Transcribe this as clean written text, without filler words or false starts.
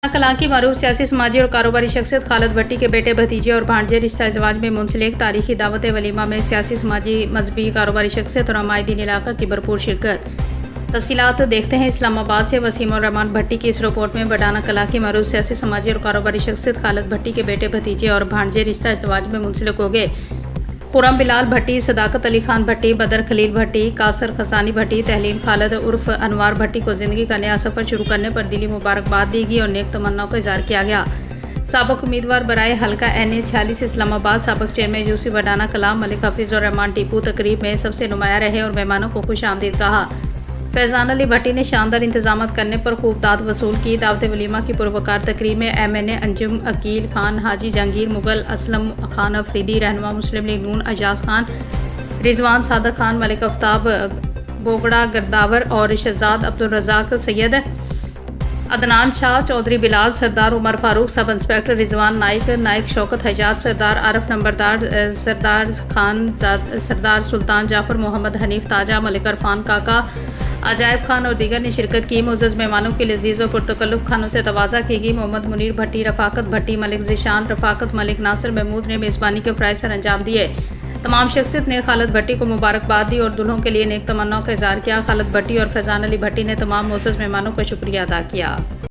کلاں کی معروف سیاسی سماجی اور کاروباری شخصیت خالد بھٹی کے بیٹے بھتیجے اور بھانجے رشتہ ازدواج میں منسلک تاریخی دعوت ولیمہ میں سیاسی سماجی مذہبی کاروباری شخصیت اور عمائدین علاقہ کی بھرپور شرکت۔ تفصیلات دیکھتے ہیں اسلام آباد سے وسیم الرحمان بھٹی کی اس رپورٹ میں۔ بڈانہ کلاں کی معروف سیاسی سماجی اور کاروباری شخصیت خالد بھٹی کے بیٹے بھتیجے اور بھانجے رشتہ ازدواج میں منسلک ہو گئے۔ خرم بلال بھٹی، صداقت علی خان بھٹی، بدر خلیل بھٹی، قاصر خزانی بھٹی، تحلیل خالد عرف انوار بھٹی کو زندگی کا نیا سفر شروع کرنے پر دلی مبارکباد دی گئی اور نیک تمناؤں کا اظہار کیا گیا۔ سابق امیدوار برائے حلقہ این اے 46 اسلام آباد، سابق چیئرمین یوسی بڈانہ کلاں ملک حفیظ الرحمان ٹیپو تقریب میں سب سے نمایاں رہے اور مہمانوں کو خوش آمدید کہا۔ فیضان علی بھٹی نے شاندار انتظامات کرنے پر خوب داد وصول کی۔ دعوت ولیمہ کی پروقار تقریب میں ایم این اے انجم عقیل خان، حاجی جہانگیر مغل، اسلم خان افریدی، رہنما مسلم لیگ نون اعجاز خان، رضوان صادق خان، ملک آفتاب بوگڑا گرداور اور شہزاد عبدالرزاق سید، عدنان شاہ، چودھری بلال، سردار عمر فاروق، سب انسپکٹر رضوان نائک، نائک شوکت حجات، سردار عارف نمبردار، سردار خان، سردار سلطان جعفر، محمد حنیف تاجہ، ملک عرفان کاکا، عجائب خان اور دیگر نے شرکت کی۔ معزز مہمانوں کے لذیذ اور پرتکلف کھانوں سے تواضع کی گئی۔ محمد منیر بھٹی، رفاقت بھٹی، ملک ذیشان، رفاقت ملک، ناصر محمود نے میزبانی کے فرائض سر انجام دیے۔ تمام شخصیت نے خالد بھٹی کو مبارکباد دی اور دلہوں کے لیے نیک تمناؤں کا اظہار کیا۔ خالد بھٹی اور فیضان علی بھٹی نے تمام معزز مہمانوں کا شکریہ ادا کیا۔